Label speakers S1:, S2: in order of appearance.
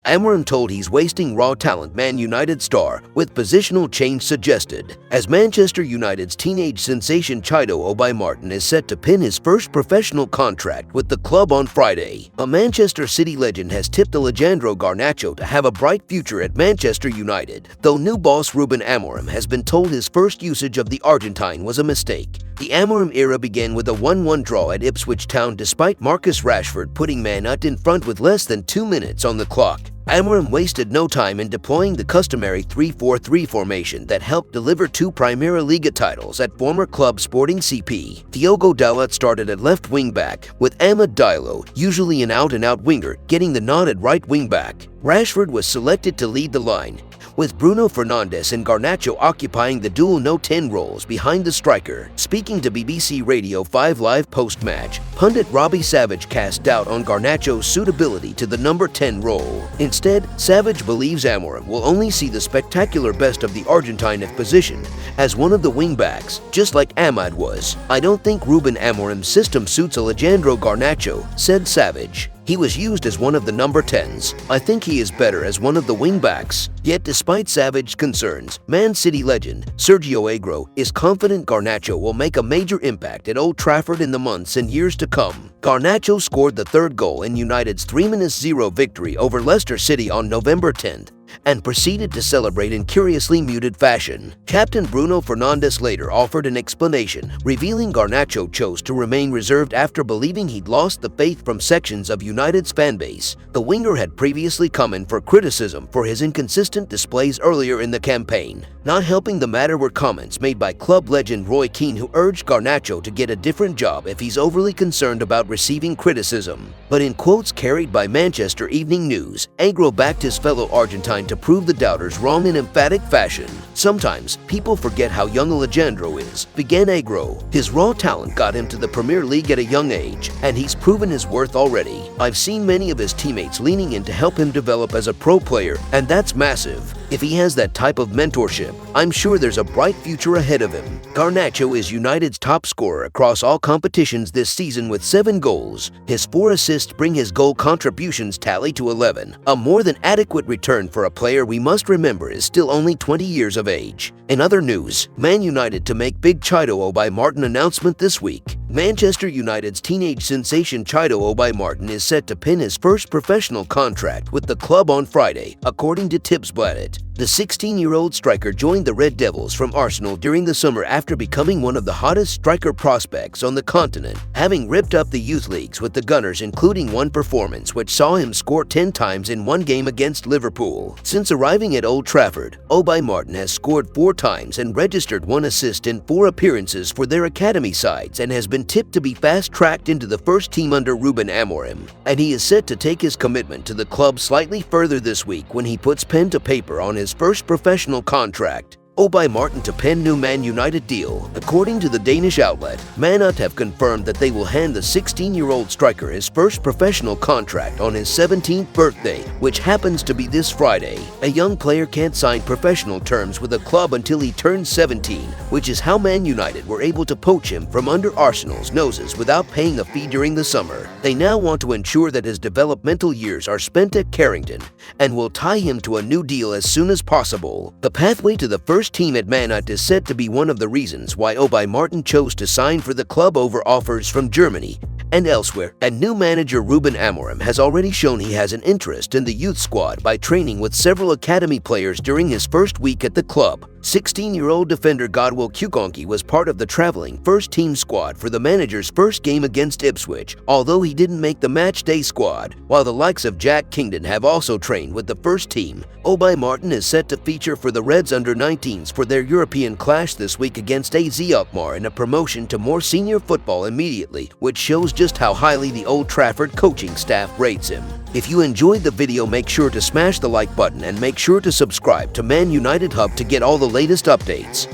S1: Amorim told he's wasting raw talent. Man United star with positional change suggested. As Manchester United's teenage sensation Chido Obi-Martin is set to pin his first professional contract with the club on Friday, a Manchester City legend has tipped Alejandro Garnacho to have a bright future at Manchester United, though new boss Ruben Amorim has been told his first usage of the Argentine was a mistake. The Amorim era began with a 1-1 draw at Ipswich Town despite Marcus Rashford putting Man United in front with less than 2 minutes on the clock. Amorim wasted no time in deploying the customary 3-4-3 formation that helped deliver 2 Primera Liga titles at former club Sporting CP. Diogo Dalot started at left wing-back, with Amad Diallo, usually an out-and-out winger, getting the nod at right wing-back. Rashford was selected to lead the line, with Bruno Fernandes and Garnacho occupying the dual No 10 roles behind the striker. Speaking to BBC Radio 5 Live post-match, pundit Robbie Savage cast doubt on Garnacho's suitability to the number 10 role. Instead, Savage believes Amorim will only see the spectacular best of the Argentine if positioned as one of the wing-backs, just like Amad was. "I don't think Ruben Amorim's system suits Alejandro Garnacho," said Savage. "He was used as one of the number 10s. I think he is better as one of the wing-backs." Yet despite Savage's concerns, Man City legend Sergio Aguero is confident Garnacho will make a major impact at Old Trafford in the months and years to come. Garnacho scored the 3rd goal in United's 3-0 victory over Leicester City on November 10th. And proceeded to celebrate in curiously muted fashion. Captain Bruno Fernandes later offered an explanation, revealing Garnacho chose to remain reserved after believing he'd lost the faith from sections of United's fanbase. The winger had previously come in for criticism for his inconsistent displays earlier in the campaign. Not helping the matter were comments made by club legend Roy Keane, who urged Garnacho to get a different job if he's overly concerned about receiving criticism. But in quotes carried by Manchester Evening News, Aguero backed his fellow Argentine to prove the doubters wrong in emphatic fashion. "Sometimes people forget how young Alejandro is," began Aguero. "His raw talent got him to the Premier League at a young age, and he's proven his worth already. I've seen many of his teammates leaning in to help him develop as a pro player, and that's massive. If he has that type of mentorship, I'm sure there's a bright future ahead of him." Garnacho is United's top scorer across all competitions this season with 7 goals. His 4 assists bring his goal contributions tally to 11, a more than adequate return for a player we must remember is still only 20 years of age. In other news, Man United to make big Chido Obi-Martin announcement this week. Manchester United's teenage sensation Chido Obi-Martin is set to pin his first professional contract with the club on Friday, according to Tipsbladet. The 16-year-old striker joined the Red Devils from Arsenal during the summer after becoming one of the hottest striker prospects on the continent, having ripped up the youth leagues with the Gunners, including one performance which saw him score 10 times in one game against Liverpool. Since arriving at Old Trafford, Obi-Martin has scored 4 times and registered 1 assist in 4 appearances for their academy sides and has been tipped to be fast-tracked into the first team under Ruben Amorim. And he is set to take his commitment to the club slightly further this week when he puts pen to paper on his first professional contract. Obi-Martin to pen new Man United deal. According to the Danish outlet, Man United have confirmed that they will hand the 16-year-old striker his first professional contract on his 17th birthday, which happens to be this Friday. A young player can't sign professional terms with a club until he turns 17, which is how Man United were able to poach him from under Arsenal's noses without paying a fee during the summer. They now want to ensure that his developmental years are spent at Carrington and will tie him to a new deal as soon as possible. The pathway to the first team at Man United is said to be one of the reasons why Obi-Martin chose to sign for the club over offers from Germany and elsewhere, and new manager Ruben Amorim has already shown he has an interest in the youth squad by training with several academy players during his first week at the club. 16-year-old defender Godwill Kukonki was part of the traveling first-team squad for the manager's first game against Ipswich, although he didn't make the match-day squad, while the likes of Jack Kingdon have also trained with the first team. Obi-Martin is set to feature for the Reds under-19s for their European clash this week against AZ Alkmaar in a promotion to more senior football immediately, which shows just how highly the Old Trafford coaching staff rates him. If you enjoyed the video, make sure to smash the like button and make sure to subscribe to Man United Hub to get all the latest updates.